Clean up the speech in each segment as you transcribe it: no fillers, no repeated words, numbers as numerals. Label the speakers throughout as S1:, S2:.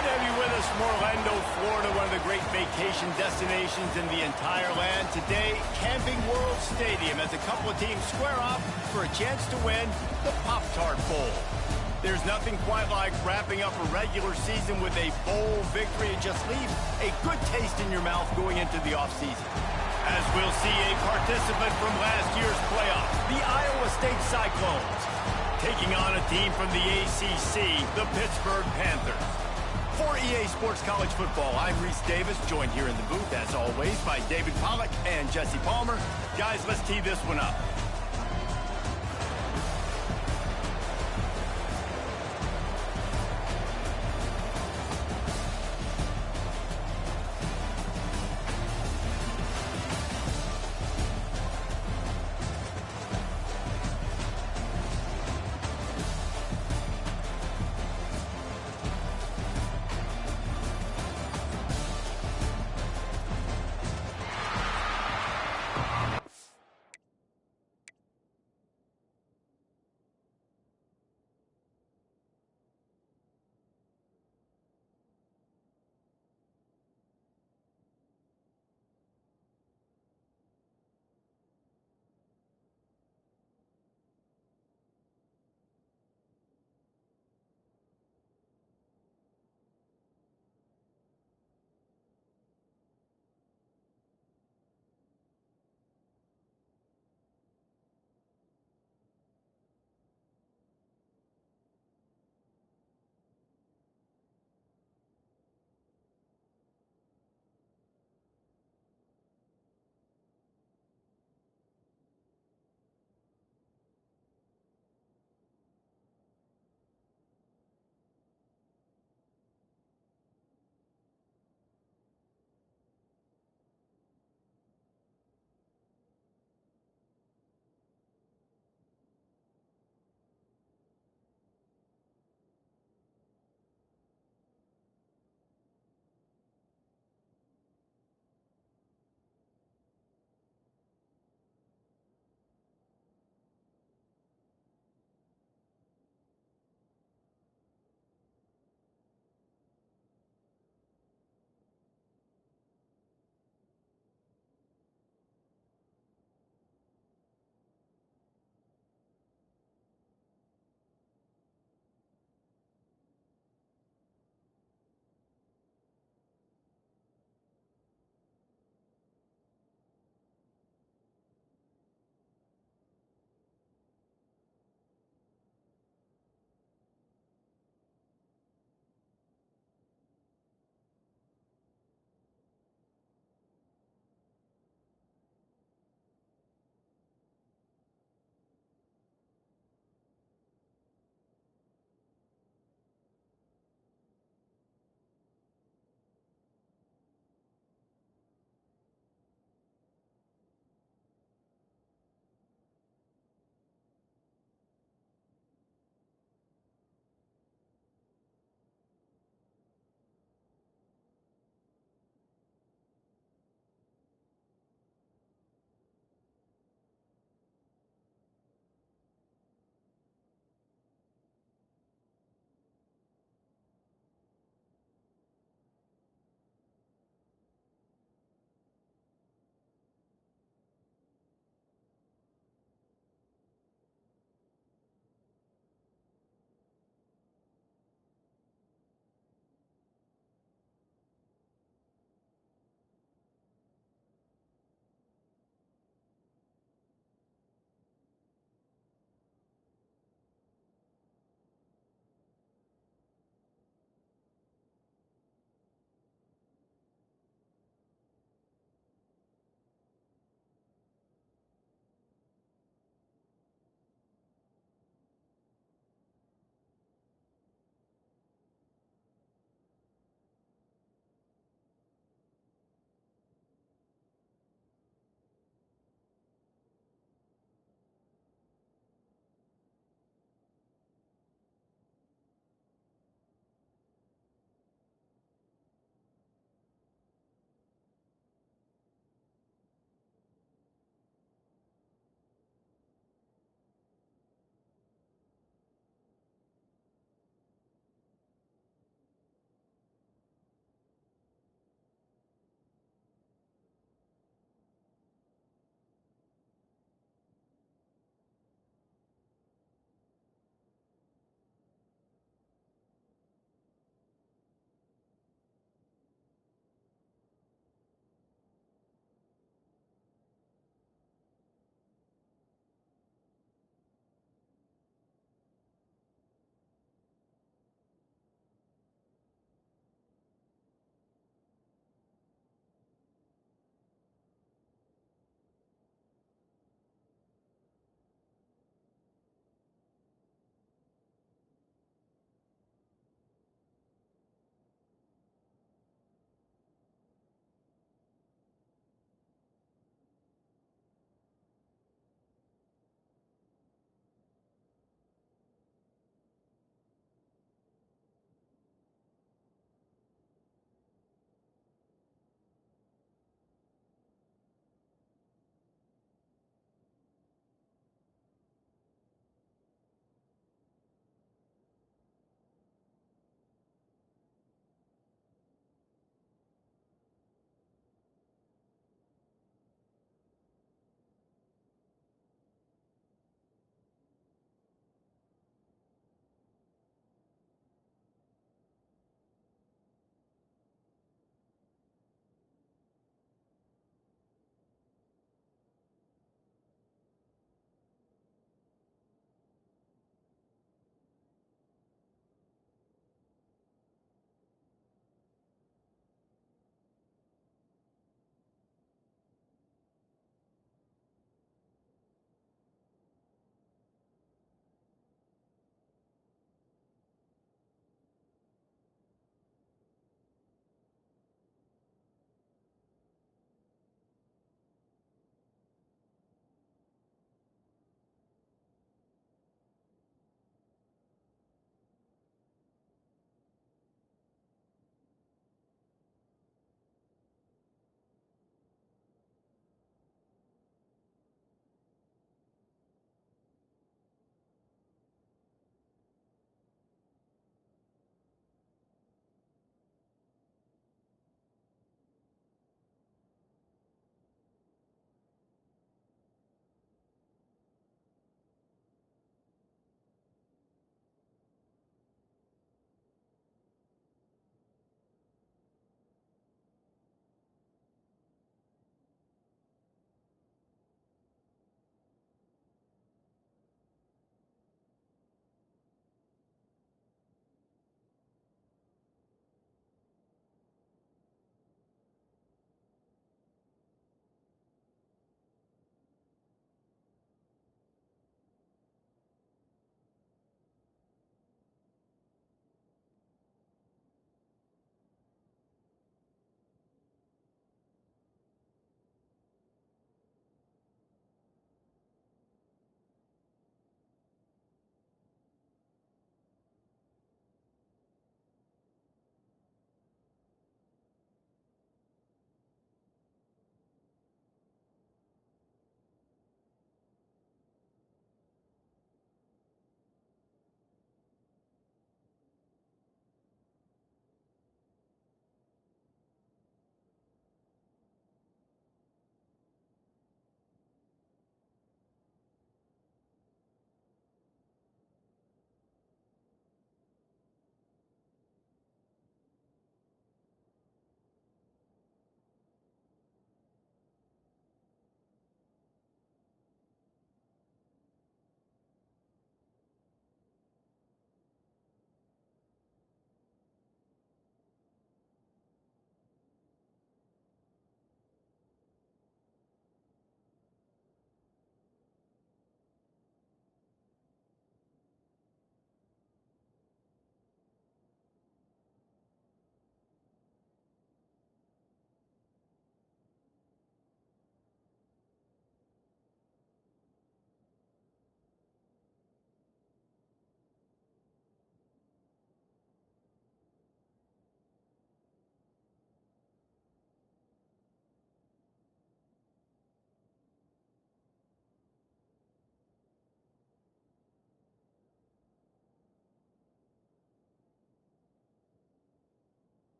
S1: Glad to have you with us from Orlando, Florida, one of the great vacation destinations in the entire land. Today, Camping World Stadium as a couple of teams square off for a chance to win the Pop-Tart Bowl. There's nothing quite like wrapping up a regular season with a bowl victory. It just leaves a good taste in your mouth going into the offseason. As we'll see a participant from last year's playoffs, the Iowa State Cyclones, taking on a team from the ACC, the Pittsburgh Panthers. For EA Sports College Football, I'm Reese Davis, joined here in the booth, as always, by David Pollack and Jesse Palmer. Guys, let's tee this one up.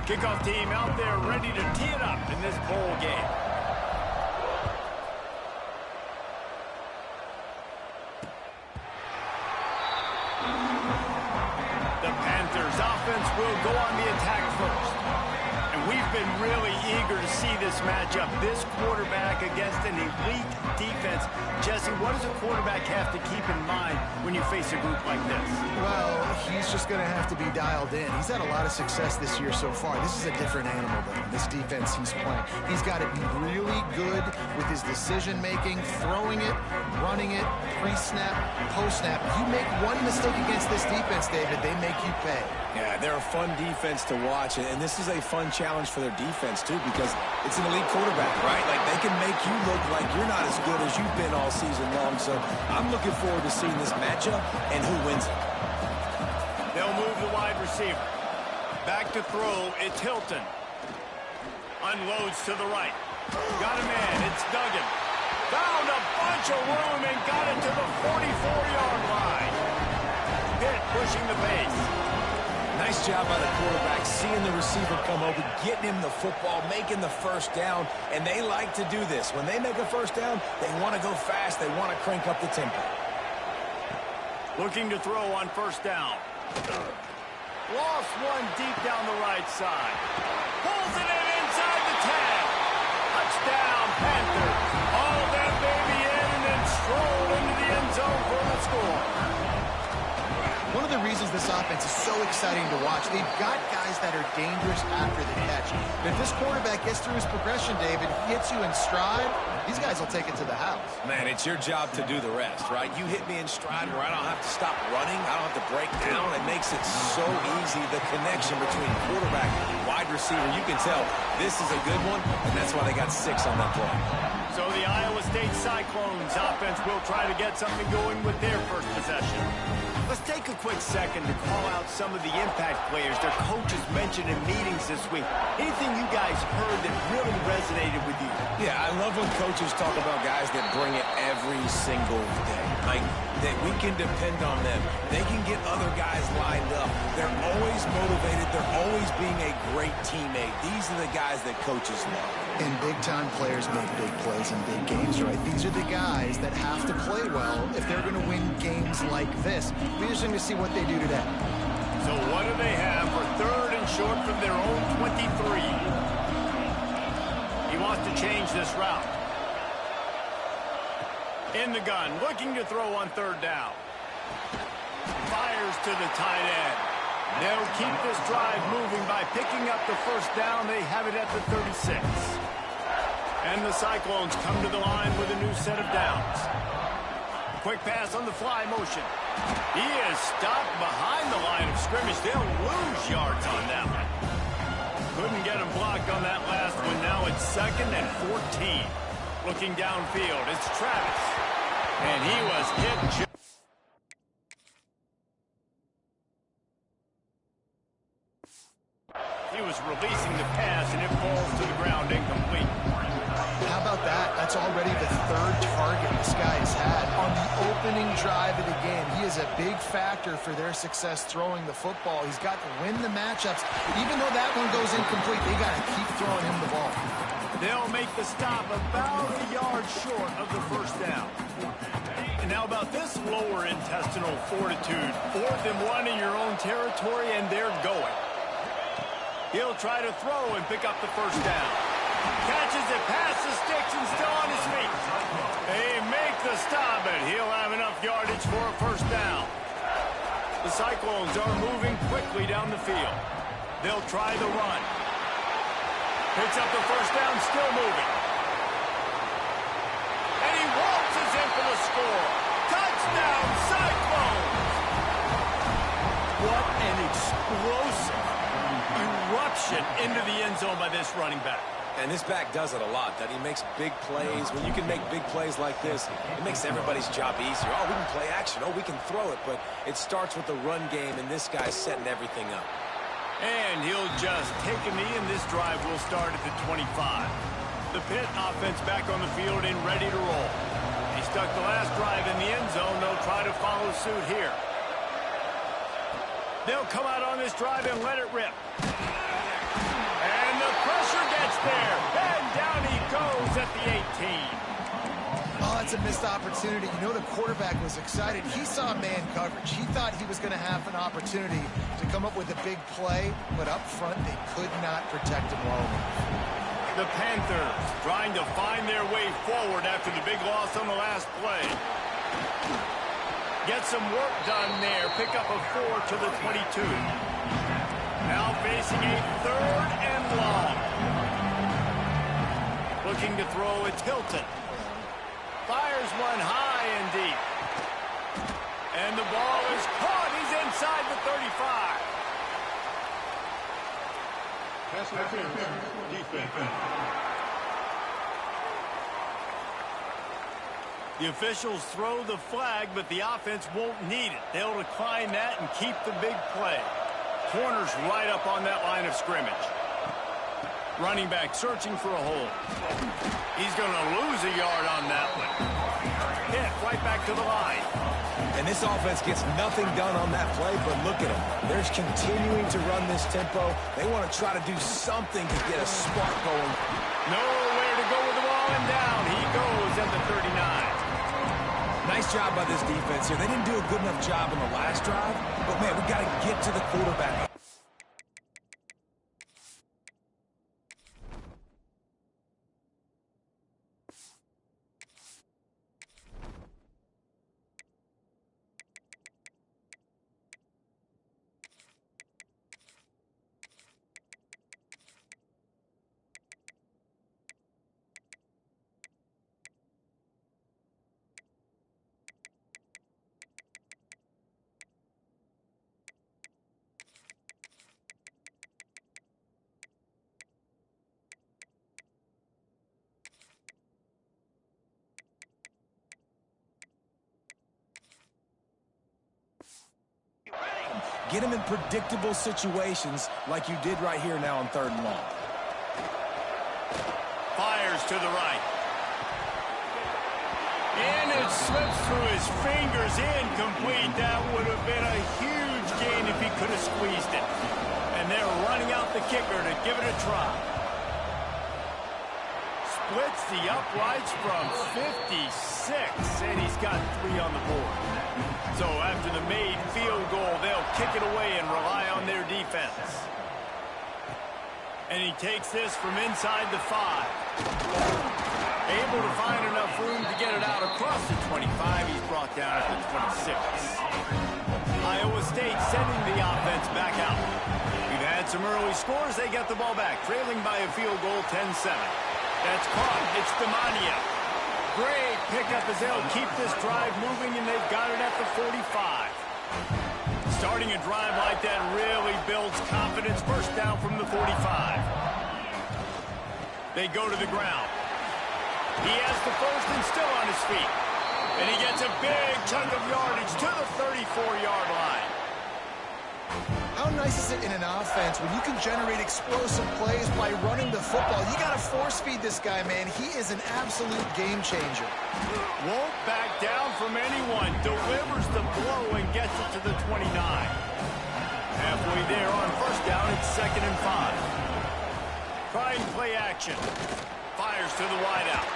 S1: Kickoff team out there ready to tee it up in this bowl game. The Panthers offense will go on the attack first. And we've been really eager to see this matchup. This quarterback against an elite defense. Jesse, what does a quarterback have to keep in mind when you face a group like this?
S2: Well, he's just going to have to be dialed in. He's had a lot of success this year so far. This is a different animal than this defense he's playing. He's got to be really good with his decision-making, throwing it, running it, pre-snap, post-snap. You make one mistake against this defense, David, they make you pay.
S3: Yeah, they're a fun defense to watch, and this is a fun challenge for their defense, too, because it's an elite quarterback, right? Like, they can make you look like you're not as good as you've been all season long, so I'm looking forward to seeing this matchup and who wins it.
S1: They'll move the wide receiver. Back to throw, it's Hilton. Unloads to the right. Got a man, it's Duggan. Found a bunch of room and got it to the 44-yard line. Pitt pushing the pace.
S3: Nice job by the quarterback, seeing the receiver come open, getting him the football, making the first down, and they like to do this. When they make a first down, they want to go fast, they want to crank up the tempo.
S1: Looking to throw on first down. Lost one deep down the right side. Pulls it in inside the 10. Touchdown, Panthers. All that baby in and then stroll into the end zone for the score.
S2: One of the reasons this offense is so exciting to watch, they've got guys that are dangerous after the catch. But if this quarterback gets through his progression, David, he hits you in stride, these guys will take it to the house.
S3: Man, it's your job to do the rest, right? You hit me in stride where I don't have to stop running, I don't have to break down. It makes it so easy, the connection between quarterback and wide receiver. You can tell this is a good one, and that's why they got 6 on that play.
S1: So the Iowa State Cyclones offense will try to get something going with their first possession. Let's take a quick second to call out some of the impact players their coaches mentioned in meetings this week. Anything you guys heard that really resonated with you?
S3: Yeah, I love when coaches talk about guys that bring it every single day. Like, that we can depend on them. They can get other guys lined up. They're always motivated. They're always being a great teammate. These are the guys that coaches love.
S2: And big-time players make big plays in big games, right? These are the guys that have to play well if they're going to win games like this. It'll be interesting to see what they do today.
S1: So what do they have for third and short from their own 23? He wants to change this route. In the gun, looking to throw on third down. Fires to the tight end. They'll keep this drive moving by picking up the first down. They have it at the 36. And the Cyclones come to the line with a new set of downs. Quick pass on the fly motion. He is stopped behind the line of scrimmage. They'll lose yards on that one. Couldn't get him blocked on that last one. Now it's 2nd and 14. Looking downfield, it's Travis. And he was hit. He was releasing the pass, and it falls to the ground incomplete.
S2: How about that? That's already the 3rd target this guy has had on the opening drive of the game. He is a big factor for their success throwing the football. He's got to win the matchups. Even though that one goes incomplete, they got to keep throwing him the ball.
S1: They'll make the stop about a yard short of the first down. And now about this lower intestinal fortitude. 4th and 1 in your own territory, and they're going. He'll try to throw and pick up the first down. Catches it past the sticks and still on his feet. They make the stop, and he'll have enough yardage for a first down. The Cyclones are moving quickly down the field. They'll try the run. Picks up the first down, still moving. And he waltzes in for the score. Touchdown, Cyclones! What an explosive eruption into the end zone by this running back.
S3: And this back does it a lot, that he makes big plays. When you can make big plays like this, it makes everybody's job easier. Oh, we can play action. Oh, we can throw it. But it starts with the run game, and this guy's setting everything up.
S1: And he'll just take a knee, and this drive will start at the 25. The Pitt offense back on the field and ready to roll. He stuck the last drive in the end zone. They'll try to follow suit here. They'll come out on this drive and let it rip. Pressure gets there. And down he goes at the 18.
S2: Oh, that's a missed opportunity. You know the quarterback was excited. He saw man coverage. He thought he was going to have an opportunity to come up with a big play, but up front they could not protect him well enough.
S1: The Panthers trying to find their way forward after the big loss on the last play. Get some work done there. Pick up a 4 to the 22. Now facing a 3rd and long. Looking to throw, it's Hilton. Fires one high and deep. And the ball is caught. He's inside the 35.
S4: Pass interference. Defense.
S1: The officials throw the flag, but the offense won't need it. They'll decline that and keep the big play. Corner's right up on that line of scrimmage. Running back searching for a hole. He's going to lose a yard on that one. Pitt right back to the line.
S3: And this offense gets nothing done on that play, but look at them. They're continuing to run this tempo. They want to try to do something to get a spark going.
S1: Nowhere to go with the ball, and down he goes at the 39.
S3: Nice job by this defense here. They didn't do a good enough job on the last drive, but, man, we got to get to the quarterback. Get him in predictable situations like you did right here now on 3rd and long.
S1: Fires to the right. And it slips through his fingers, incomplete. That would have been a huge gain if he could have squeezed it. And they're running out the kicker to give it a try. Splits the uprights from 56, and he's got 3 on the board. So after the made field goal, they'll kick it away and rely on their defense. And he takes this from inside the 5. Able to find enough room to get it out across the 25. He's brought down at the 26. Iowa State sending the offense back out. We've had some early scores. They get the ball back, trailing by a field goal, 10-7. That's caught. It's Demania. Great pickup as they'll keep this drive moving, and they've got it at the 45. Starting a drive like that really builds confidence. First down from the 45. They go to the ground. He has the first and still on his feet. And he gets a big chunk of yardage to the 34-yard line.
S2: How nice is it in an offense when you can generate explosive plays by running the football? You got to force feed this guy, man. He is an absolute game changer.
S1: Won't back down from anyone. Delivers the blow and gets it to the 29. Halfway there on first down, it's 2nd and 5. Trying play action. Fires to the wideout.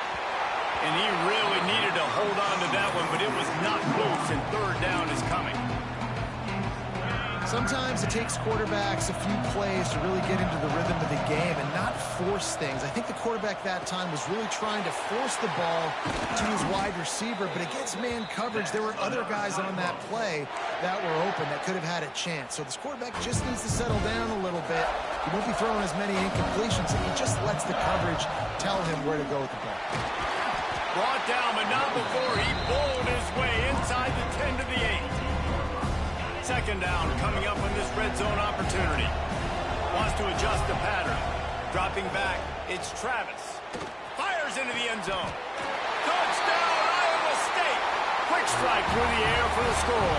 S1: And he really needed to hold on to that one, but it was knocked loose, and 3rd down is coming.
S2: Sometimes it takes quarterbacks a few plays to really get into the rhythm of the game and not force things. I think the quarterback that time was really trying to force the ball to his wide receiver, but against man coverage, there were other guys on that play that were open that could have had a chance. So this quarterback just needs to settle down a little bit. He won't be throwing as many incompletions if he just lets the coverage tell him where to go with the ball.
S1: Brought down, but not before he bowled his way inside the 10 to the 8. 2nd down coming up on this red zone opportunity. Wants to adjust the pattern. Dropping back, it's Travis. Fires into the end zone. Touchdown, Iowa State. Quick strike through the air for the score.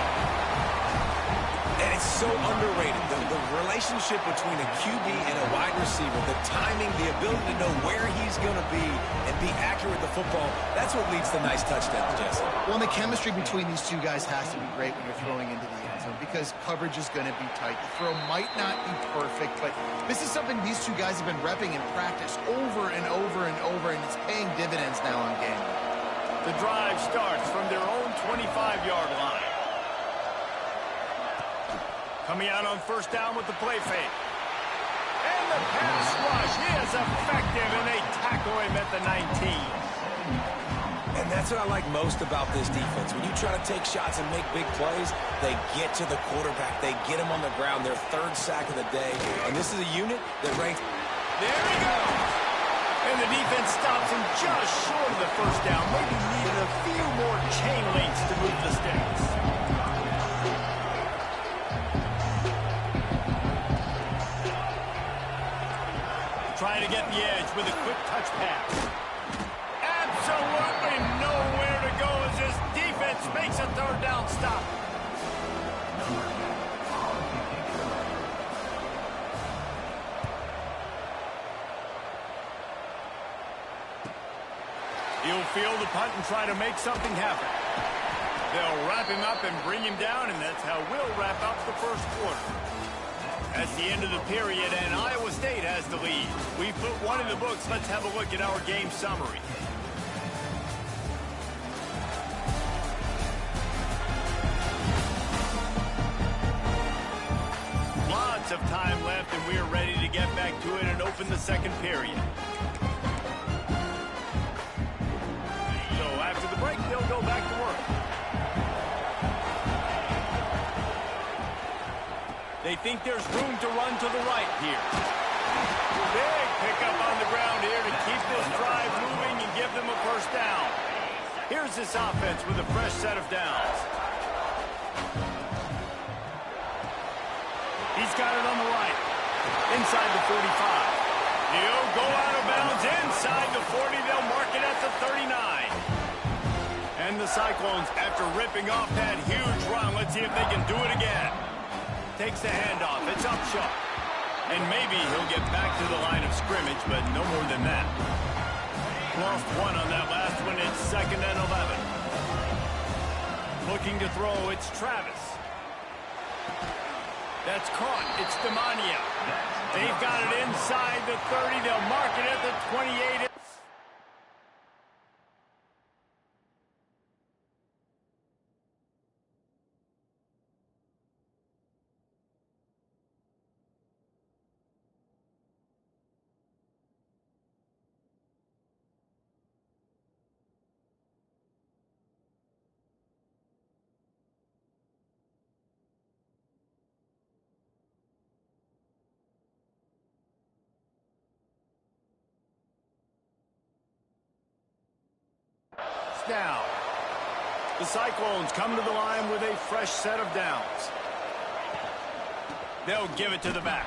S3: And it's so underrated. The relationship between a QB and a wide receiver, the timing, the ability to know where he's going to be and be accurate with the football, that's what leads to nice touchdowns, Jesse.
S2: Well, and the chemistry between these two guys has to be great when you're throwing into the end zone because coverage is going to be tight. The throw might not be perfect, but this is something these two guys have been repping in practice over and over and over, and it's paying dividends now in game.
S1: The drive starts from their own 25-yard line. Coming out on first down with the play fake. And the pass rush is effective, and they tackle him at the 19.
S3: And that's what I like most about this defense. When you try to take shots and make big plays, they get to the quarterback. They get him on the ground. Their third sack of the day. And this is a unit that ranks.
S1: There he goes. And the defense stops him just short of the first down. Maybe needed a few more chain links to move the sticks. Trying to get the edge with a quick touch pass. Absolutely nowhere to go as this defense makes a third down stop. He'll field the punt and try to make something happen. They'll wrap him up and bring him down, and that's how we'll wrap up the first quarter. That's the end of the period, and Iowa State has the lead. We've put one in the books. Let's have a look at our game summary. Lots of time left, and we're ready to get back to it and open the second period. So after the break, they'll go back to work. They think there's room to run to the right here. Big pickup on the ground here to keep this drive moving and give them a first down. Here's this offense with a fresh set of downs. He's got it on the right. Inside the 45. He'll go out of bounds inside the 40. They'll mark it at the 39. And the Cyclones, after ripping off that huge run, let's see if they can do it again. Takes the handoff. It's up short. And maybe he'll get back to the line of scrimmage, but no more than that. Lost one on that last one. It's 2nd and 11. Looking to throw, it's Travis. That's caught. It's Demania. They've got it inside the 30. They'll mark it at the 28. Down. The Cyclones come to the line with a fresh set of downs. They'll give it to the back.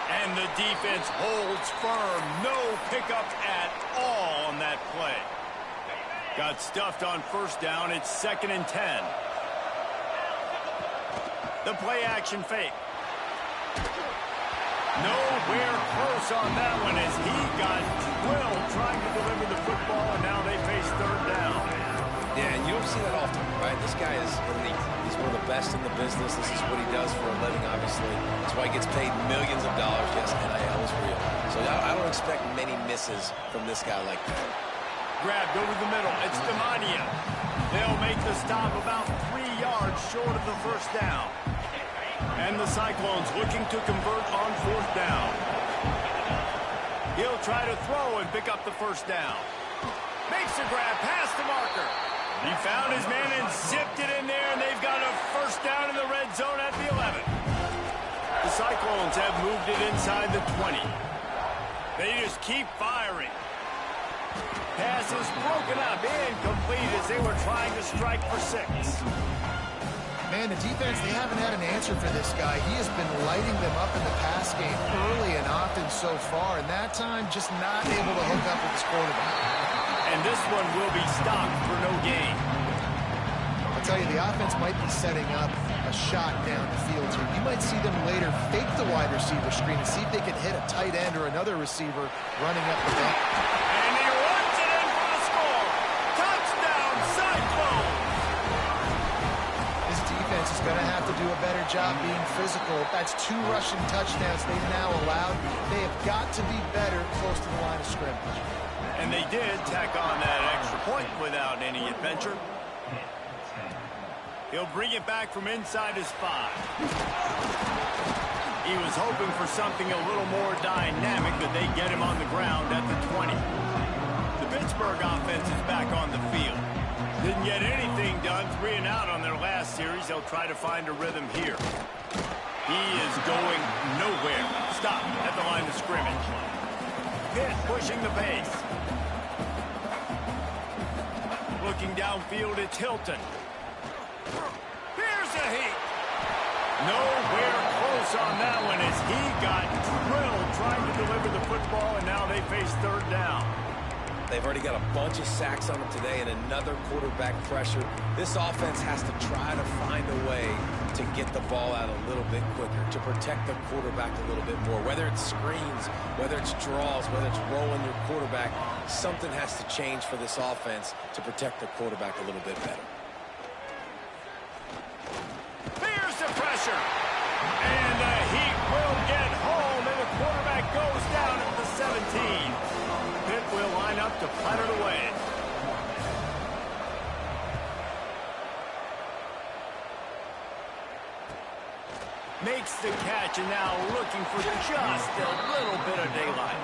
S1: And the defense holds firm. No pickups at all on that play. Got stuffed on first down. It's 2nd and 10. The play action fake. Nowhere close on that one as he got drilled trying to deliver the football, and now they face third down.
S3: Yeah, and you don't see that often, right? This guy is elite. He's one of the best in the business. This is what he does for a living, obviously. That's why he gets paid millions of dollars. Yes, NIL is real. So I don't expect many misses from this guy like that.
S1: Grabbed over the middle. It's Demania. They'll make the stop about 3 yards short of the first down. And the Cyclones looking to convert on fourth down. He'll try to throw and pick up the first down. Makes a grab past the marker. He found his man and zipped it in there, and they've got a first down in the red zone at the 11. The Cyclones have moved it inside the 20. They just keep firing. Pass is broken up, incomplete as they were trying to strike for 6.
S2: Man, the defense, they haven't had an answer for this guy. He has been lighting them up in the pass game early and often so far, and that time just not able to hook up with his quarterback.
S1: And this one will be stopped for no gain.
S2: I'll tell you, the offense might be setting up a shot down the field here. You might see them later fake the wide receiver screen and see if they can hit a tight end or another receiver running up the back.
S1: And he runs it in for the score. Touchdown, Cyclones!
S2: This defense is going to have to do a better job being physical. That's 2 rushing touchdowns they've now allowed. They have got to be better close to the line of scrimmage.
S1: And they did tack on that extra point without any adventure. He'll bring it back from inside his 5. He was hoping for something a little more dynamic, but they get him on the ground at the 20. The Pittsburgh offense is back on the field. Didn't get anything done, 3 and out on their last series. They'll try to find a rhythm here. He is going nowhere. Stop at the line of scrimmage. Pitt pushing the pace. Looking downfield, it's Hilton. Here's a heat. Nowhere close on that one as he got drilled trying to deliver the football, and now they face 3rd down.
S3: They've already got a bunch of sacks on them today and another quarterback pressure. This offense has to try to find a way to get the ball out a little bit quicker, to protect the quarterback a little bit more. Whether it's screens, whether it's draws, whether it's rolling your quarterback, something has to change for this offense to protect the quarterback a little bit better.
S1: Here's the pressure. And the Heat will get home, and the quarterback goes down at the 17. Pitt will line up to punt it away. Makes the catch, and now looking for just a little bit of daylight.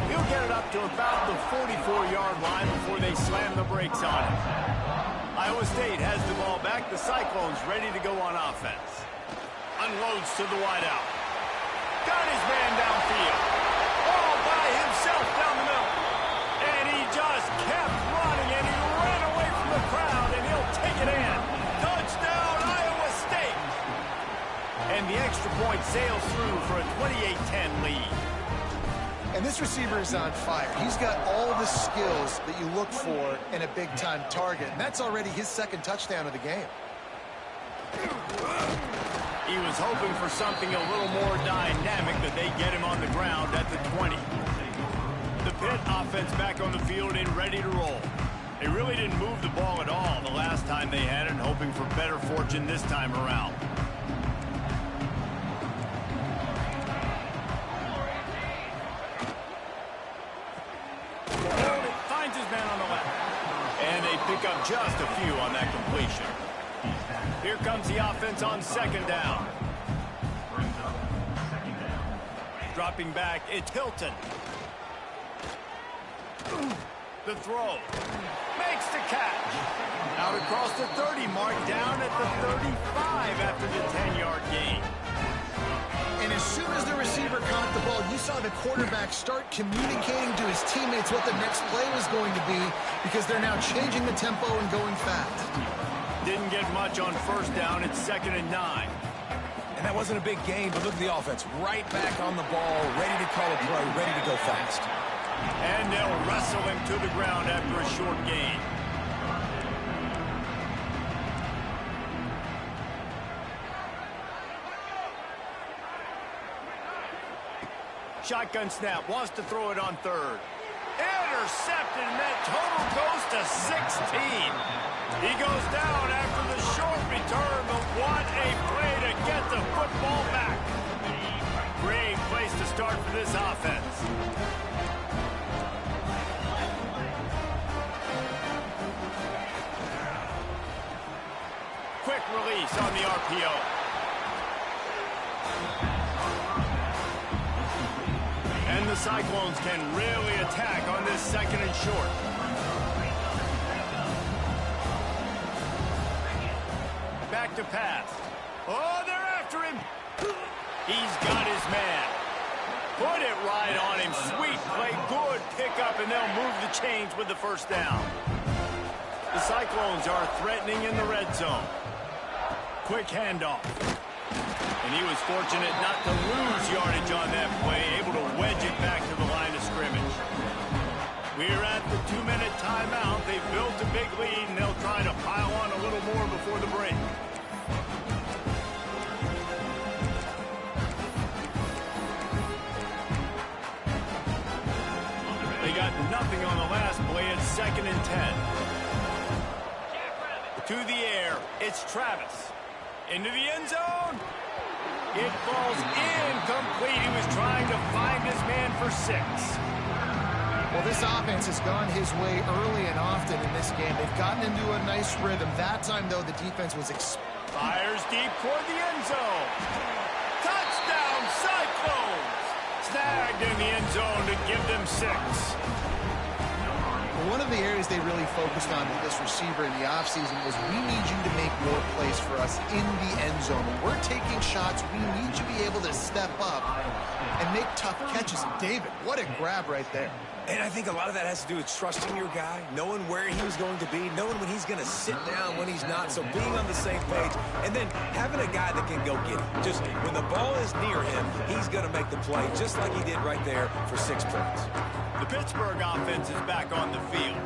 S1: He'll get it up to about the 44-yard line before they slam the brakes on him. Iowa State has the ball back. The Cyclones ready to go on offense. Unloads to the wideout. Got his man downfield. All by himself down the middle. And he just kept running, and he ran away from the crowd, and he'll take it in. Touchdown, Iowa State. And the extra point sails through for a 28-10 lead.
S2: And this receiver is on fire. He's got all the skills that you look for in a big-time target. And that's already his 2nd touchdown of the game.
S1: He was hoping for something a little more dynamic, but they get him on the ground at the 20. The Pitt offense back on the field and ready to roll. They really didn't move the ball at all the last time they had it, hoping for better fortune this time around. Finds his man on the left. And they pick up just a few on that completion. Here comes the offense on 2nd down. Dropping back, it's Hilton. The throw. Makes the catch. Out across the 30 mark, down at the 35 after the 10-yard gain.
S2: And as soon as the receiver caught the ball, you saw the quarterback start communicating to his teammates what the next play was going to be, because they're now changing the tempo and going fast.
S1: Didn't get much on 1st down. It's 2nd and 9.
S3: And that wasn't a big gain, but look at the offense. Right back on the ball, ready to call a play, ready to go fast.
S1: And they'll wrestle him to the ground after a short gain. Shotgun snap, wants to throw it on 3rd. Intercepted, and that total goes to 16. He goes down after the short return, but what a play to get the football back. Great place to start for this offense. Quick release on the RPO. And the Cyclones can really attack on this 2nd and short. Back to pass. Oh, they're after him. He's got his man. Put it right on him. Sweet play, good pickup, and they'll move the chains with the 1st down. The Cyclones are threatening in the red zone. Quick handoff. And he was fortunate not to lose yardage on that play, able to wedge it back to the line of scrimmage. We're at the 2-minute timeout. They've built a big lead, and they'll try to pile on a little more before converting on the last play. It's 2nd and 10. To the air, it's Travis. Into the end zone. It falls incomplete. He was trying to find his man for 6.
S2: Well, this offense has gone his way early and often in this game. They've gotten into a nice rhythm. That time, though, the defense was
S1: fires deep toward the end zone. Touchdown, Cyclones! Snagged in the end zone to give them 6.
S2: One of the areas they really focused on with this receiver in the offseason was, we need you to make more plays for us in the end zone. When we're taking shots, we need you to be able to step up and make tough catches. And David, what a grab right there.
S3: And I think a lot of that has to do with trusting your guy, knowing where he was going to be, knowing when he's going to sit down, when he's not. So being on the same page, and then having a guy that can go get it. Just when the ball is near him, he's going to make the play, just like he did right there for 6 points.
S1: The Pittsburgh offense is back on the field.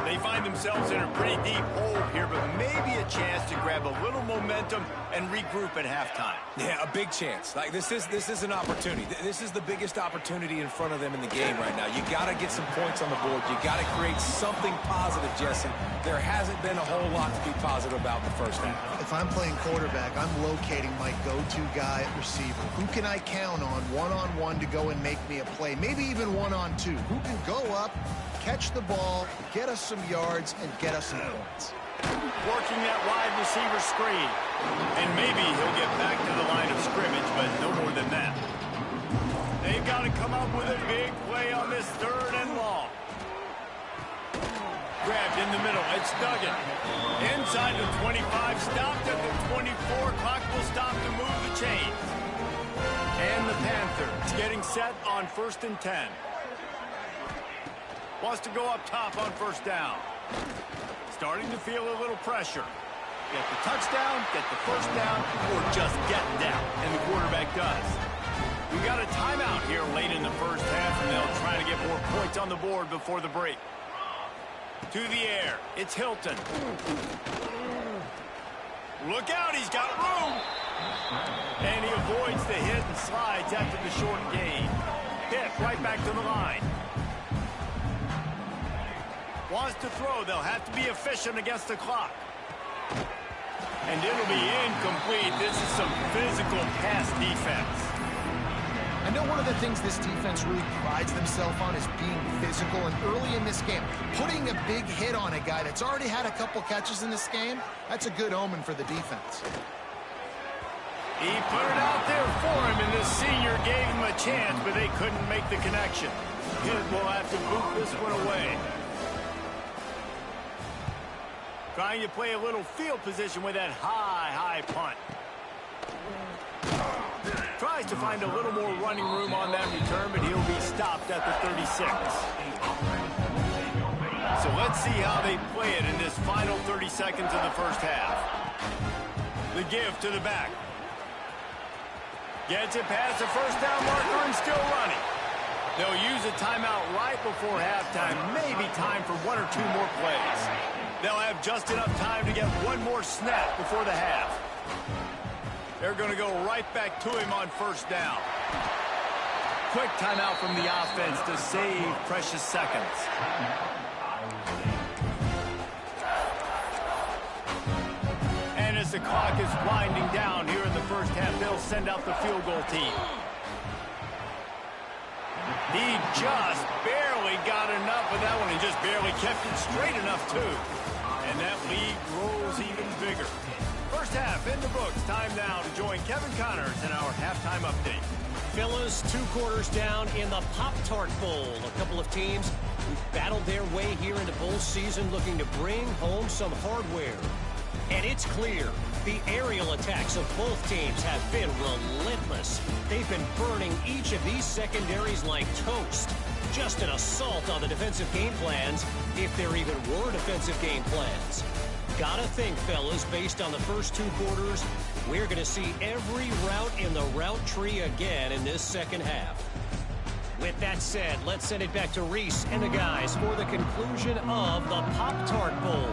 S1: They find themselves in a pretty deep hole here, but maybe a chance to grab a little momentum and regroup at halftime.
S3: Yeah, a big chance. Like this is an opportunity. This is the biggest opportunity in front of them in the game right now. You got to get some points on the board. You got to create something positive, Jesse. There hasn't been a whole lot to be positive about in the first half.
S2: If I'm playing quarterback, I'm locating my go-to guy at receiver. Who can I count on one-on-one to go and make me a play? Maybe even one-on-two. Who can go up, catch the ball, get us some yards, and get us some points?
S1: Working that wide receiver screen. And maybe he'll get back to the line of scrimmage, but no more than that. They've got to come up with a big play on this 3rd and long. Grabbed in the middle. It's Duggan. Inside the 25. Stopped at the 24. Clock will stop to move the chains. And the Panthers getting set on 1st and 10. Wants to go up top on 1st down. Starting to feel a little pressure. Get the touchdown, get the 1st down, or just get down. And the quarterback does. We got a timeout here late in the first half, and they'll try to get more points on the board before the break. To the air, it's Hilton. Look out, he's got room. And he avoids the hit and slides after the short gain. Pitt right back to the line. Wants to throw. They'll have to be efficient against the clock. And it'll be incomplete. This is some physical pass defense.
S2: I know one of the things this defense really prides themselves on is being physical. And early in this game, putting a big hit on a guy that's already had a couple catches in this game, that's a good omen for the defense.
S1: He put it out there for him, and this senior gave him a chance, but they couldn't make the connection. Pitt will have to boot this one away. Trying to play a little field position with that high punt. Tries to find a little more running room on that return, but he'll be stopped at the 36. So let's see how they play it in this final 30 seconds of the first half. The give to the back. Gets it past the 1st down marker and still running. They'll use a timeout right before halftime. Maybe time for 1 or 2 more plays. They'll have just enough time to get one more snap before the half. They're going to go right back to him on 1st down. Quick timeout from the offense to save precious seconds. And as the clock is winding down here in the first half, they'll send out the field goal team. He just barely got enough with that one and just barely kept it straight enough, too. And that lead grows even bigger. First half in the books. Time now to join Kevin Connors in our halftime update.
S5: Fellas, 2 quarters down in the Pop-Tart Bowl. A couple of teams who've battled their way here into bowl season looking to bring home some hardware. And it's clear the aerial attacks of both teams have been relentless. They've been burning each of these secondaries like toast. Just an assault on the defensive game plans, if there even were defensive game plans. Gotta think, fellas, based on the first 2 quarters, we're going to see every route in the route tree again in this second half. With that said, let's send it back to Reese and the guys for the conclusion of the Pop-Tart Bowl.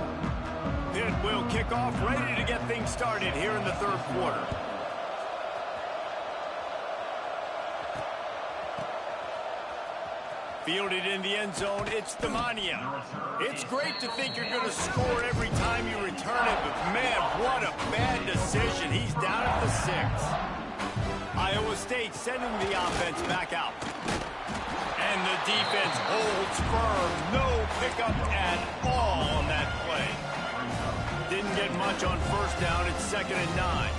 S1: Pitt will kick off, ready to get things started here in the 3rd quarter. Fielded in the end zone, it's the Mania. It's great to think you're going to score every time you return it, but man, what a bad decision. He's down at the 6. Iowa State sending the offense back out. And the defense holds firm. No pickup at all on that play. Didn't get much on first down. It's 2nd and 9.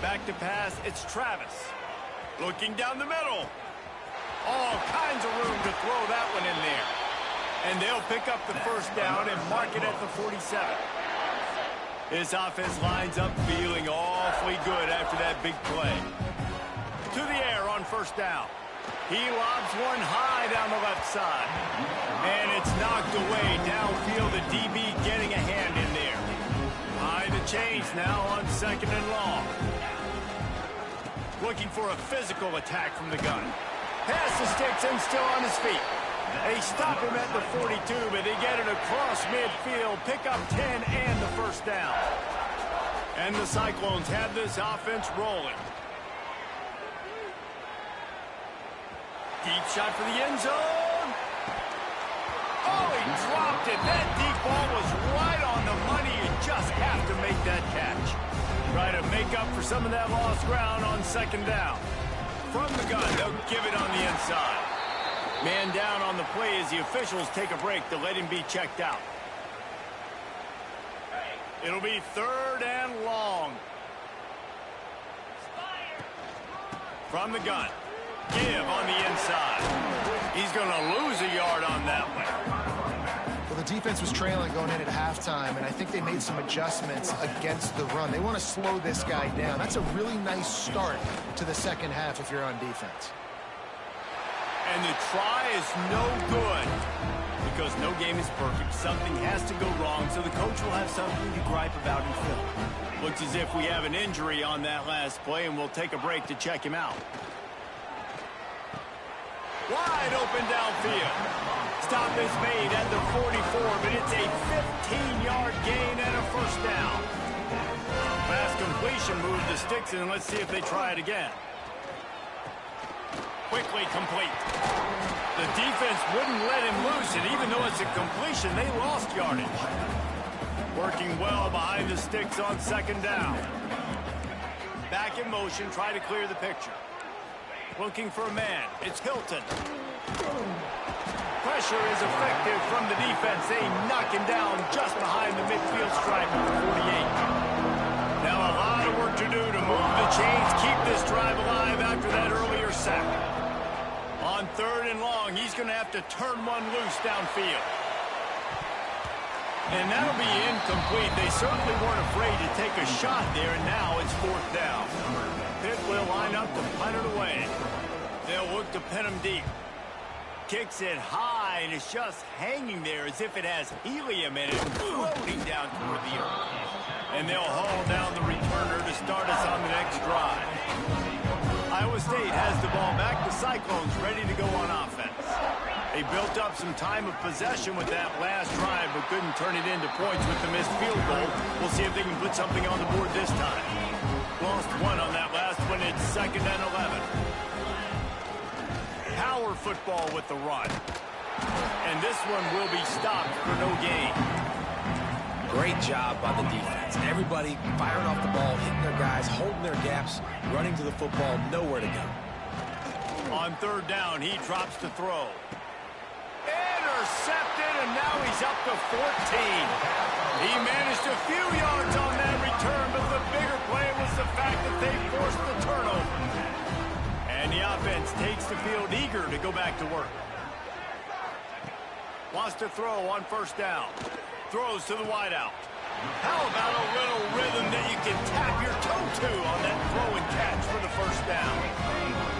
S1: Back to pass, it's Travis. Looking down the middle. All kinds of room to throw that one in there. And they'll pick up the first down and mark it at the 47. This offense lines up feeling awfully good after that big play. To the air on first down. He lobs one high down the left side. And it's knocked away downfield. The DB getting a hand in there. Behind the chains now on 2nd and long. Looking for a physical attack from the gun. Pass the sticks and still on his feet. They stop him at the 42, but they get it across midfield. Pick up 10 and the first down. And the Cyclones have this offense rolling. Deep shot for the end zone. Oh, he dropped it. That deep ball was right on the money. You just have to make that catch. Try to make up for some of that lost ground on 2nd down. From the gun, they'll give it on the inside. Man down on the play as the officials take a break to let him be checked out. It'll be 3rd and long. From the gun. Give on the inside. He's going to lose a yard on that one.
S2: Well, the defense was trailing going in at halftime, and I think they made some adjustments against the run. They want to slow this guy down. That's a really nice start to the second half if you're on defense.
S1: And the try is no good because no game is perfect. Something has to go wrong, so the coach will have something to gripe about in film. Looks as if we have an injury on that last play, and we'll take a break to check him out. Wide open downfield. Stop is made at the 44, but it's a 15-yard gain and a first down. Fast completion moved the sticks, and let's see if they try it again. Quickly complete. The defense wouldn't let him loose, and even though it's a completion, they lost yardage. Working well behind the sticks on 2nd down. Back in motion, try to clear the picture. Looking for a man. It's Hilton. Pressure is effective from the defense. They knock him down just behind the midfield stripe of the 48. Now a lot of work to do to move the chains, keep this drive alive after that earlier sack. On 3rd and long, he's going to have to turn one loose downfield. And that'll be incomplete. They certainly weren't afraid to take a shot there, and now it's 4th down. Pitt will line up to punt it away. They'll look to pin him deep. Kicks it high, and it's just hanging there as if it has helium in it, floating down toward the earth. And they'll haul down the returner to start us on the next drive. Iowa State has the ball back. The Cyclones ready to go on offense. They built up some time of possession with that last drive, but couldn't turn it into points with the missed field goal. We'll see if they can put something on the board this time. Lost one on that last one. It's 2nd and 11. Power football with the run. And this one will be stopped for no gain.
S3: Great job by the defense. Everybody firing off the ball, hitting their guys, holding their gaps, running to the football, nowhere to go.
S1: On 3rd down, he drops to throw. Intercepted, and now he's up to 14. He managed a few yards on that return, but the bigger play was the fact that they forced the turnover. And the offense takes the field eager to go back to work. Wants to throw on 1st down. Throws to the wideout. How about a little rhythm that you can tap your toe to on that throw and catch for the first down?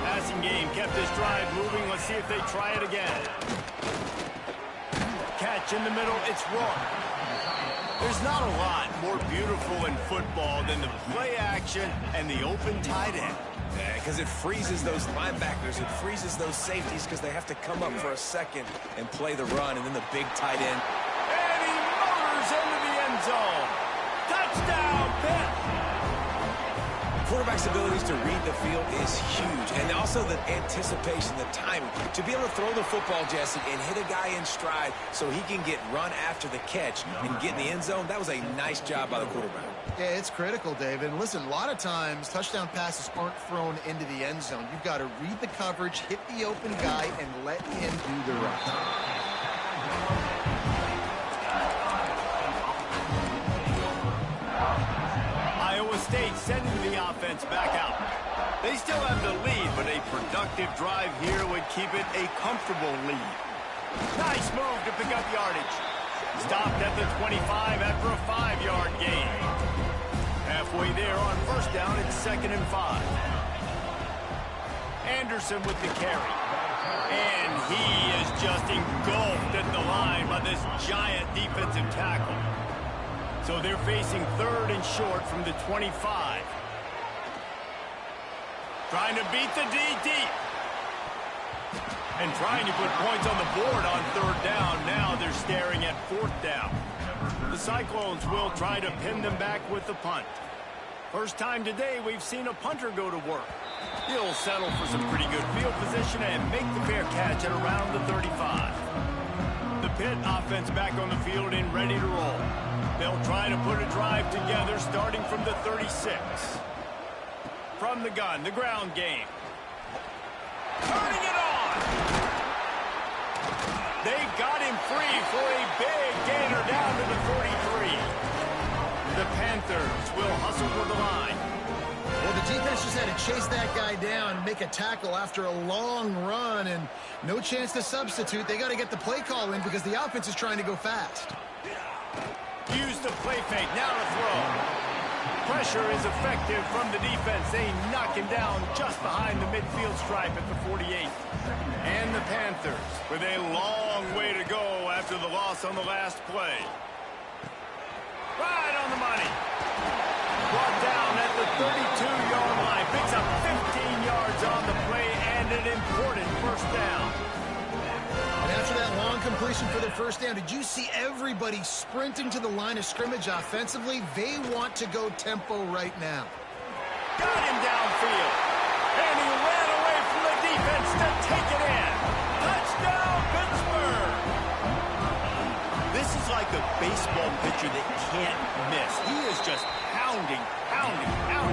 S1: Passing game kept this drive moving. Let's see if they try it again. Catch in the middle. It's Rourke. There's not a lot more beautiful in football than the play action and the open tight end.
S3: Yeah, because it freezes those linebackers. It freezes those safeties because they have to come up for a second and play the run, and then the big tight end.
S1: And he motors into the end zone. Touchdown, Pitt.
S3: quarterback's abilities to read the field is huge. And also the anticipation, the timing. To be able to throw the football, Jesse, and hit a guy in stride so he can get run after the catch and get in the end zone, that was a nice job by the quarterback.
S2: Yeah, it's critical, David. And listen, a lot of times touchdown passes aren't thrown into the end zone. You've got to read the coverage, hit the open guy, and let him do the rest.
S1: Iowa State sending the offense back out. They still have the lead, but a productive drive here would keep it a comfortable lead. Nice move to pick up yardage. Stopped at the 25 after a 5-yard gain. Halfway there on first down, it's 2nd and 5. Anderson with the carry. And he is just engulfed at the line by this giant defensive tackle. So they're facing 3rd and short from the 25. Trying to beat the D deep. And trying to put points on the board on 3rd down. Now they're staring at 4th down. The Cyclones will try to pin them back with the punt. First time today we've seen a punter go to work. He'll settle for some pretty good field position and make the fair catch at around the 35. The Pitt offense back on the field and ready to roll. They'll try to put a drive together starting from the 36. From the gun, the ground game. Turning it on! They got him free for a big gainer down to the 43. The Panthers will hustle for the line.
S2: Well, the defense just had to chase that guy down, make a tackle after a long run, and no chance to substitute. They got to get the play call in because the offense is trying to go fast.
S1: Use the play fake, now to throw. Pressure is effective from the defense. They knock him down just behind the midfield stripe at the 48. And the Panthers with a long way to go after the loss on the last play. Right on the money. Brought down at the 32-yard line. Picks up 15 yards on the play and an important first down.
S2: And after that long completion for the first down, did you see everybody sprinting to the line of scrimmage offensively? They want to go tempo right now.
S1: Got him downfield. And he ran away from the defense to take it in. Touchdown, Pittsburgh! This is like a baseball pitcher that can't miss. He is just pounding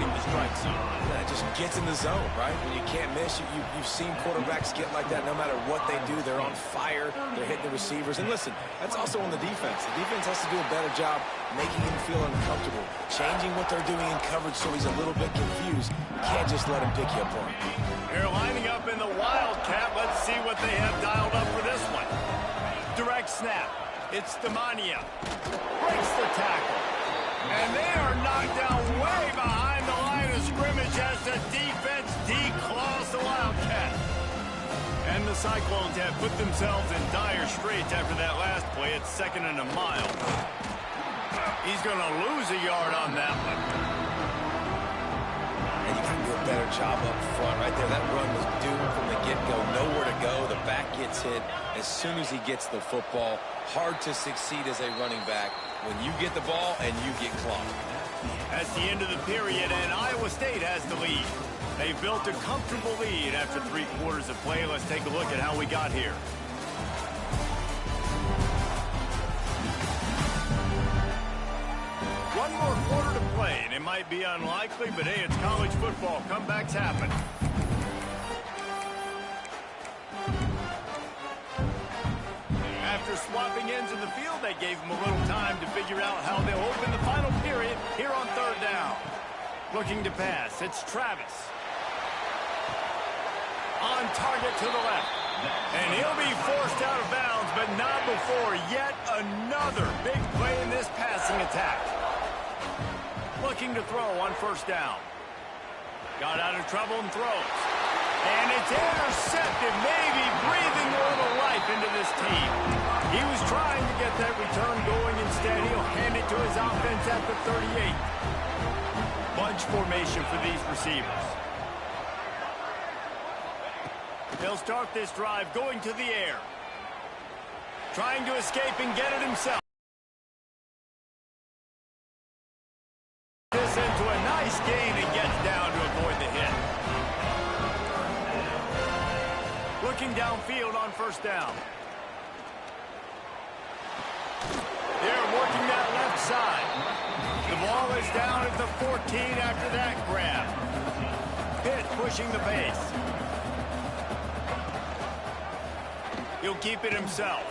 S1: the strike zone.
S3: That just gets in the zone, right? When you can't miss, you've seen quarterbacks get like that no matter what they do. They're on fire. They're hitting the receivers. And listen, that's also on the defense. The defense has to do a better job making him feel uncomfortable, changing what they're doing in coverage so he's a little bit confused. You can't just let him pick you apart.
S1: They're lining up in the Wildcat. Let's see what they have dialed up for this one. Direct snap. It's Demania. Breaks the tackle. And they are knocked down way behind the line of scrimmage as the defense declaws the Wildcat. And the Cyclones have put themselves in dire straits after that last play. It's 2nd and a mile. He's going to lose a yard on that one.
S3: And you got to do a better job up front right there. That run was doomed from the get-go. Nowhere to go. The back gets hit as soon as he gets the football. Hard to succeed as a running back when you get the ball and you get clocked.
S1: That's the end of the period, and Iowa State has the lead. They've built a comfortable lead after 3 quarters of play. Let's take a look at how we got here. One more quarter to play, and it might be unlikely, but hey, it's college football. Comebacks happen. After swapping ends in the field, they gave them a little time to figure out how they'll open the final period here on 3rd down. Looking to pass, it's Travis. On target to the left. And he'll be forced out of bounds, but not before yet another big play in this passing attack. Looking to throw on 1st down. Got out of trouble and throws. And it's intercepted, maybe breathing a little life into this team. He was trying to get that return going. Instead, he'll hand it to his offense at the 38. Bunch formation for these receivers. They'll start this drive going to the air. Trying to escape and get it himself. This into a nice gain and gets down to Looking downfield on first down. They're working that left side. The ball is down at the 14 after that grab. Pitt pushing the pace. He'll keep it himself.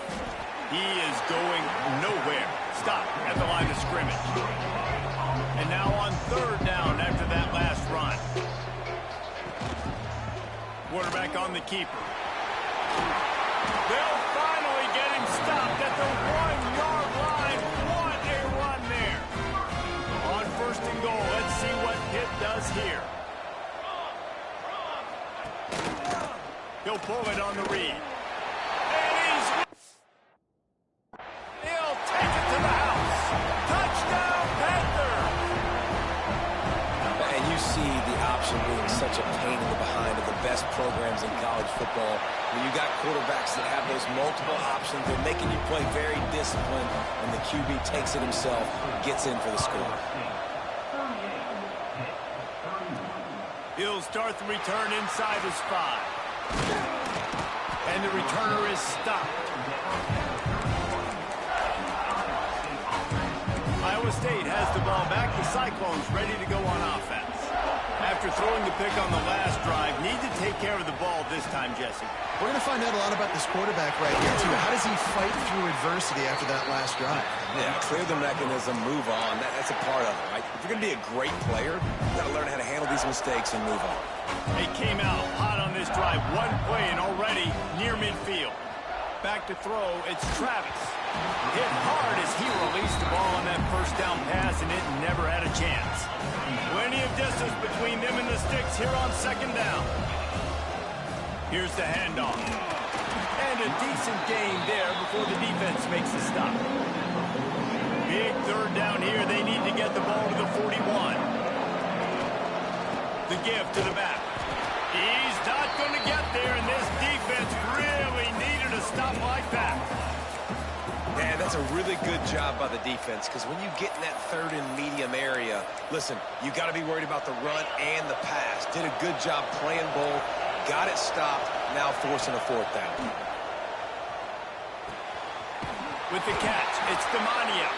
S1: He is going nowhere. Stop at the line of scrimmage. And now on third down after that last run. Quarterback on the keeper. They'll finally get him stopped at the 1-yard line. What a run there. On first and goal, let's see what Pitt does here. He'll pull it on the read. And he'll take it to the house. Touchdown, Panther!
S3: And you see the option being such a pain in the behind of the best programs in college football. When you got quarterbacks that have those multiple options, they're making you play very disciplined, and the QB takes it himself, gets in for the score.
S1: He'll start the return inside his 5. And the returner is stopped. Iowa State has the ball back. The Cyclones ready to go on offense. After throwing the pick on the last drive, need to take care of the ball this time, Jesse.
S2: We're going to find out a lot about this quarterback right here, too. How does he fight through adversity after that last drive?
S3: Yeah, clear the mechanism, move on. That's a part of it, right? If you're going to be a great player, you've got to learn how to handle these mistakes and move on.
S1: They came out hot on this drive. One play and already near midfield. Back to throw, it's Travis. Hit hard as he released the ball on that first down pass, and it never had a chance. Plenty of distance between them and the sticks here on second down. Here's the handoff. And a decent gain there before the defense makes the stop. Big third down here. They need to get the ball to the 41. The give to the back. He's not going to get there, and this defense really needed a stop like that.
S3: Man, that's a really good job by the defense, because when you get in that third and medium area, listen, you got to be worried about the run and the pass. Did a good job playing both, got it stopped, now forcing a fourth down.
S1: With the catch, it's Demania.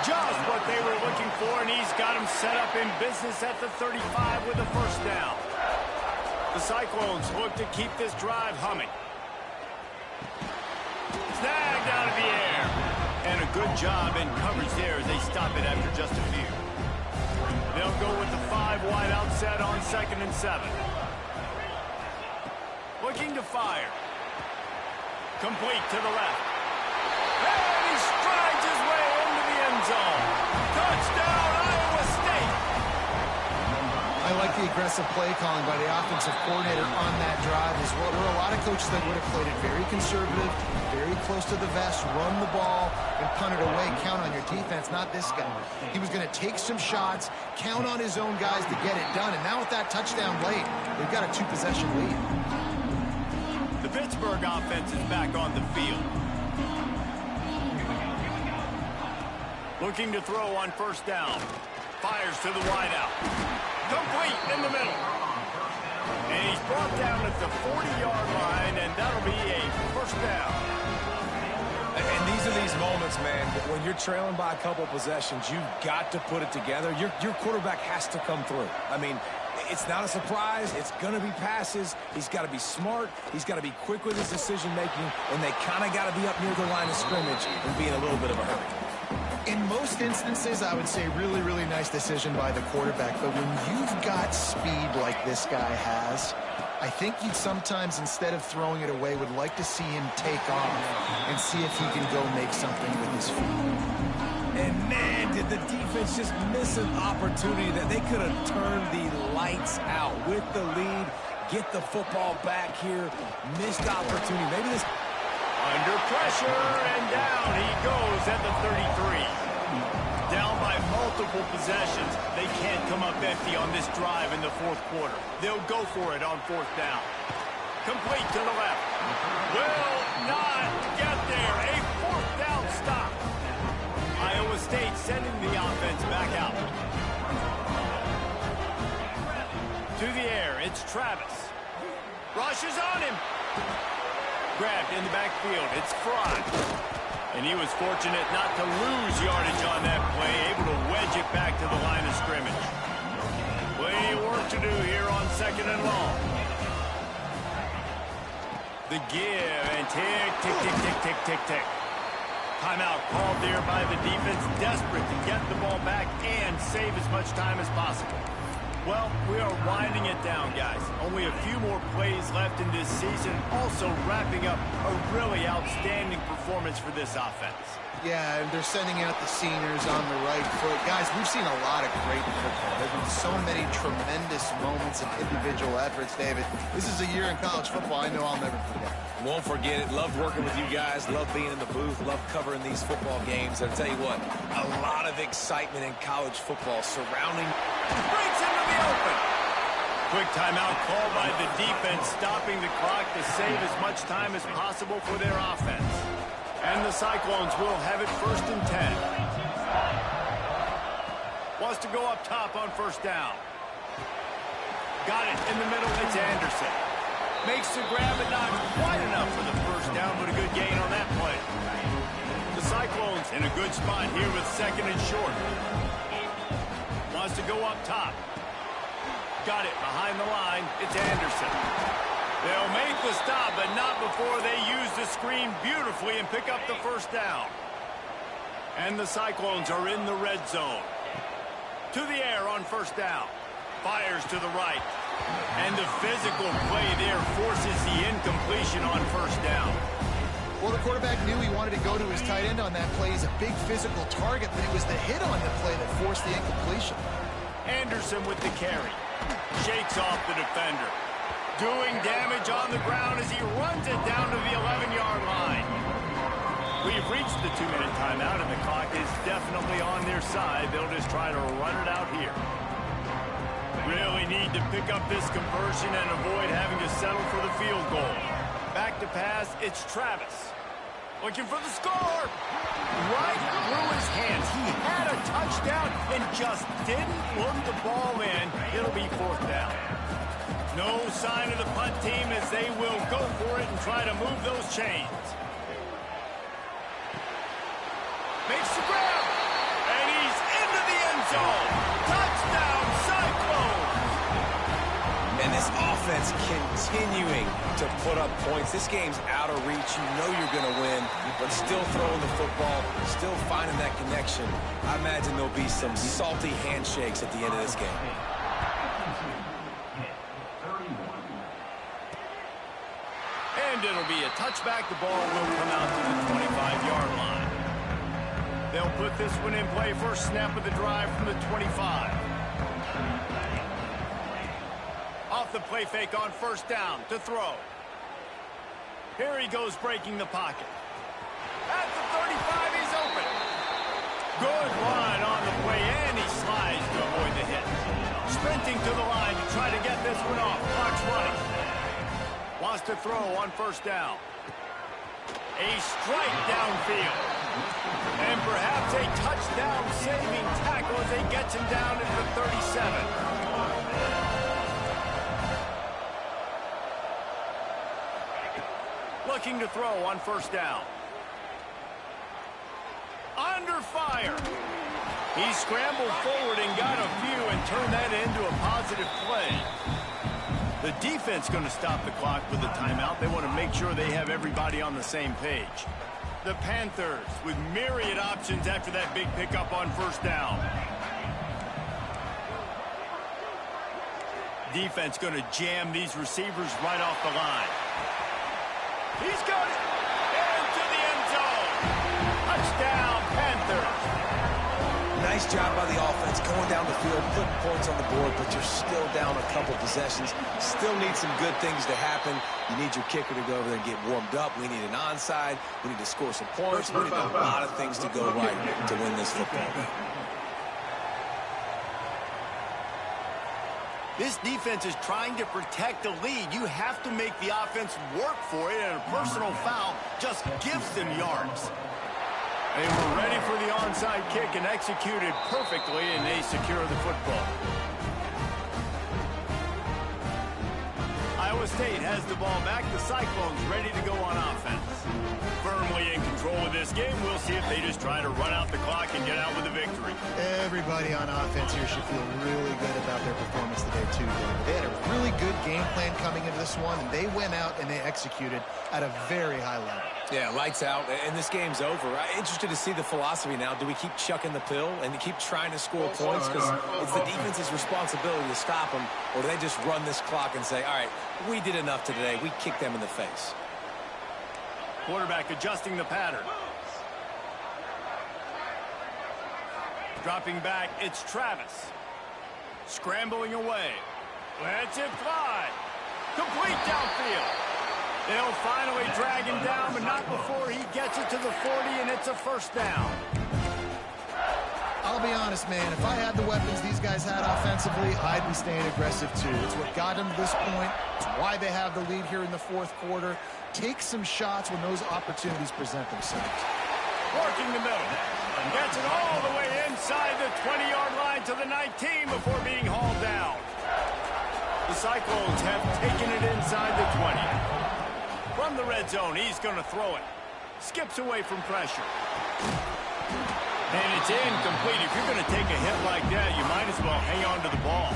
S1: Just what they were looking for, and he's got him set up in business at the 35 with the first down. The Cyclones look to keep this drive humming. Snagged out of the air. And a good job in coverage there as they stop it after just a few. They'll go with the 5 wide out set on 2nd and 7. Looking to fire. Complete to the left. And he strides his way into the end zone. Touchdown, Iowa State.
S2: I like the aggressive play calling by the offensive coordinator on that drive as well. There are a lot of coaches that would have played it very conservative, very close to the vest, run the ball, and punt it away. Count on your defense, not this guy. He was going to take some shots, count on his own guys to get it done, and now with that touchdown late, they've got a 2-possession lead.
S1: The Pittsburgh offense is back on the field. Looking to throw on first down. Fires to the wideout. Complete in the middle. And he's brought down at the 40-yard line, and that'll be a first down.
S3: And these are these moments, man, when you're trailing by a couple possessions, you've got to put it together. Your quarterback has to come through. I mean, it's not a surprise. It's going to be passes. He's got to be smart. He's got to be quick with his decision-making, and they kind of got to be up near the line of scrimmage and be in a little bit of a hurry.
S2: In most instances, I would say really, really nice decision by the quarterback. But when you've got speed like this guy has, I think you'd sometimes, instead of throwing it away, would like to see him take off and see if he can go make something with his feet.
S3: And, man, did the defense just miss an opportunity that they could have turned the lights out with the lead, get the football back here, missed opportunity. Maybe this...
S1: Under pressure, and down he goes at the 33. Down by multiple possessions. They can't come up empty on this drive in the fourth quarter. They'll go for it on fourth down. Complete to the left. Will not get there. A fourth down stop. Iowa State sending the offense back out. To the air, it's Travis. Rushes on him. Grabbed in the backfield. It's Fry. And he was fortunate not to lose yardage on that play, able to wedge it back to the line of scrimmage. Plenty of work to do here on 2nd and long. The give, and tick, tick, tick, tick, tick, tick, tick. Timeout called there by the defense, desperate to get the ball back and save as much time as possible. Well, we are winding it down, guys. Only a few more plays left in this season. Also wrapping up a really outstanding performance for this offense.
S2: Yeah, and they're sending out the seniors on the right foot. Guys, we've seen a lot of great football. There's been so many tremendous moments and individual efforts, David. This is a year in college football I know I'll never forget.
S3: Won't forget it. Loved working with you guys. Loved being in the booth. Loved covering these football games. I'll tell you what, a lot of excitement in college football surrounding.
S1: Breaks into the open. Quick timeout called by the defense, stopping the clock to save as much time as possible for their offense. And the Cyclones will have it 1st and 10. Wants to go up top on 1st down. Got it in the middle. It's Anderson. Makes the grab, but not quite enough for the 1st down, but a good gain on that play. The Cyclones in a good spot here with 2nd and short. Wants to go up top. Got it behind the line. It's Anderson. They'll make the stop, but not before they use the screen beautifully and pick up the 1st down. And the Cyclones are in the red zone. To the air on 1st down. Fires to the right. And the physical play there forces the incompletion on 1st down.
S2: Well, the quarterback knew he wanted to go to his tight end on that play. He's a big physical target, but it was the hit on the play that forced the incompletion.
S1: Anderson with the carry. Shakes off the defender. Doing damage on the ground as he runs it down to the 11-yard line. We've reached the 2-minute timeout, and the clock is definitely on their side. They'll just try to run it out here. Really need to pick up this conversion and avoid having to settle for the field goal. Back to pass, it's Travis. Looking for the score. Right through his hands. He had a touchdown and just didn't look the ball in. It'll be 4th down. No sign of the punt team as they will go for it and try to move those chains. Makes the grab. And he's into the end zone. Touchdown, Cyclones.
S3: And this offense continuing to put up points. This game's out of reach. You know you're going to win, but still throwing the football, still finding that connection. I imagine there'll be some salty handshakes at the end of this game.
S1: And it'll be a touchback. The ball will come out to the 25-yard line. They'll put this one in play. First snap of the drive from the 25. Off the play fake on 1st down to throw. Here he goes breaking the pocket. At the 35, he's open. Good run on the play, and he slides to avoid the hit. Sprinting to the line to try to get this one off. Clock's running. Wants to throw on 1st down. A strike downfield. And perhaps a touchdown-saving tackle as they get him down at the 37. Looking to throw on 1st down. Under fire. He scrambled forward and got a few and turned that into a positive play. The defense going to stop the clock with a timeout. They want to make sure they have everybody on the same page. The Panthers with myriad options after that big pickup on 1st down. Defense going to jam these receivers right off the line. He's got it. Into the end zone. Touchdown, Panthers.
S3: Nice job by the offense going down the field, putting points on the board, but you're still down a couple possessions. Still need some good things to happen. You need your kicker to go over there and get warmed up. We need an onside. We need to score some points. We need a lot of things to go right to win this football game.
S1: This defense is trying to protect the lead. You have to make the offense work for it, and a personal foul just gives them yards. They were ready for the onside kick and executed perfectly, and they secure the football. I Iowa State has the ball back. The Cyclones ready to go on offense. Firmly in control of this game. We'll see if they just try to run out the clock and get out with a victory.
S2: Everybody on offense here should feel really good about their performance today, too, David. They had a really good game plan coming into this one, and they went out and they executed at a very high level.
S3: Yeah, lights out, and this game's over. I'm interested to see the philosophy now. Do we keep chucking the pill and keep trying to score points? Because it's the defense's responsibility to stop them, or do they just run this clock and say, all right, we did enough today. We kicked them in the face.
S1: Quarterback adjusting the pattern. Dropping back, it's Travis. Scrambling away. Lets it fly. Complete downfield. They'll finally drag him down, but not before he gets it to the 40, and it's a first down.
S2: I'll be honest, man. If I had the weapons these guys had offensively, I'd be staying aggressive, too. It's what got them to this point. It's why they have the lead here in the fourth quarter. Take some shots when those opportunities present themselves.
S1: Working the middle. Gets it all the way inside the 20-yard line to the 19 before being hauled down. The Cyclones have taken it inside the 20. From the red zone, he's going to throw it. Skips away from pressure. And it's incomplete. If you're going to take a hit like that, you might as well hang on to the ball.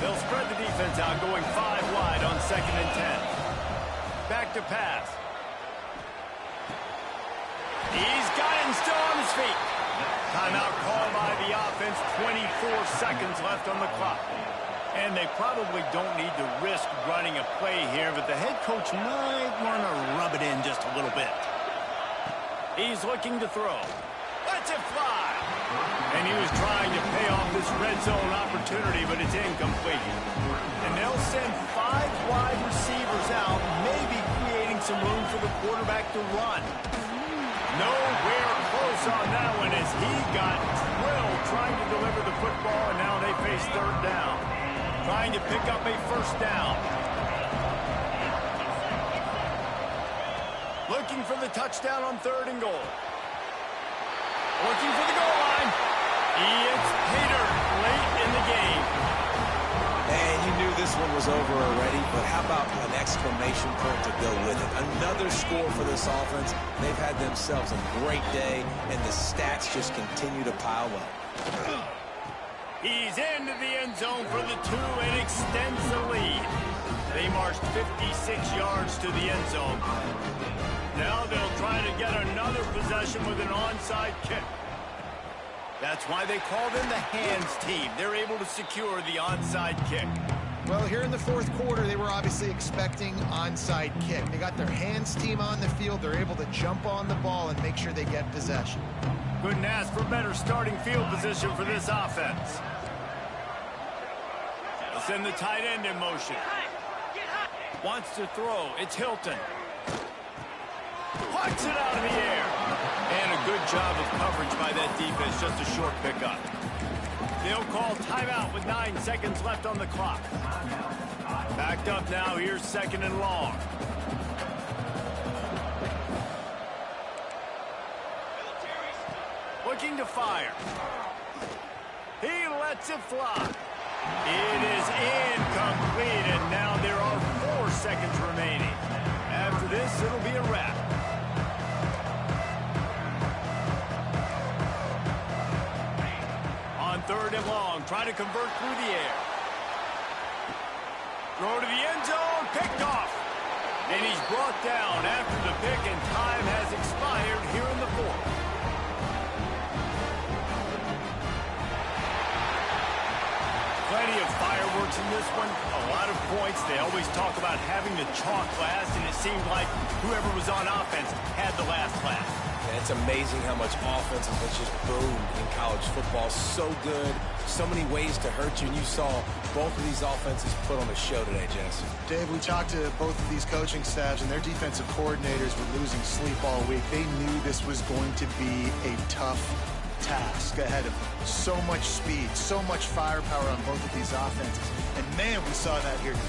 S1: They'll spread the defense out, going 5 wide on 2nd and 10. Back to pass. He's got it and still on his feet. Timeout called by the offense. 24 seconds left on the clock. And they probably don't need to risk running a play here, but the head coach might want to rub it in just a little bit. He's looking to throw. Lets it fly. And he was trying to pay off this red zone opportunity, but it's incomplete. And they'll send 5 wide receivers out, maybe creating some room for the quarterback to run. Nowhere close on that one as he got drilled trying to deliver the football, and now they face 3rd down. Trying to pick up a first down. Looking for the touchdown on 3rd and goal. Looking for the goal line. It's Peter late in the game.
S3: Man, you knew this one was over already, but how about an exclamation point to go with it? Another score for this offense. They've had themselves a great day, and the stats just continue to pile up.
S1: He's into the end zone for the 2 and extends the lead. They marched 56 yards to the end zone. Now they'll try to get another possession with an onside kick. That's why they called in the hands team. They're able to secure the onside kick.
S2: Well, here in the fourth quarter, they were obviously expecting onside kick. They got their hands team on the field. They're able to jump on the ball and make sure they get possession.
S1: Couldn't ask for better starting field position for this offense. They'll send the tight end in motion. Wants to throw. It's Hilton. Puts it out of the air. And a good job of coverage by that defense. Just a short pickup. They'll call timeout with 9 seconds left on the clock. Backed up now. Here's 2nd and long. Looking to fire. He lets it fly. It is incomplete, and now there are 4 seconds remaining. After this, it'll be a wrap. On 3rd and long, try to convert through the air. Throw to the end zone, picked off. And he's brought down after the pick, and time has expired here in the 4th. Plenty of fireworks in this one, a lot of points. They always talk about having the chalk last, and it seemed like whoever was on offense had the last laugh.
S3: And it's amazing how much offense has just boomed in college football. So good, so many ways to hurt you, and you saw both of these offenses put on a show today, Jesse.
S2: Dave, we talked to both of these coaching staffs, and their defensive coordinators were losing sleep all week. They knew this was going to be a tough task ahead of them. So much speed, so much firepower on both of these offenses. And man, we saw that here today.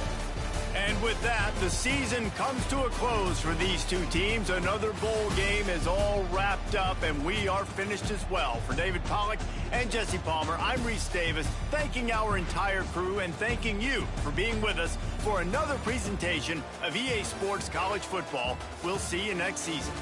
S1: And with that, the season comes to a close for these two teams. Another bowl game is all wrapped up, and we are finished as well. For David Pollack and Jesse Palmer, I'm Reese Davis, thanking our entire crew and thanking you for being with us for another presentation of EA Sports College Football. We'll see you next season.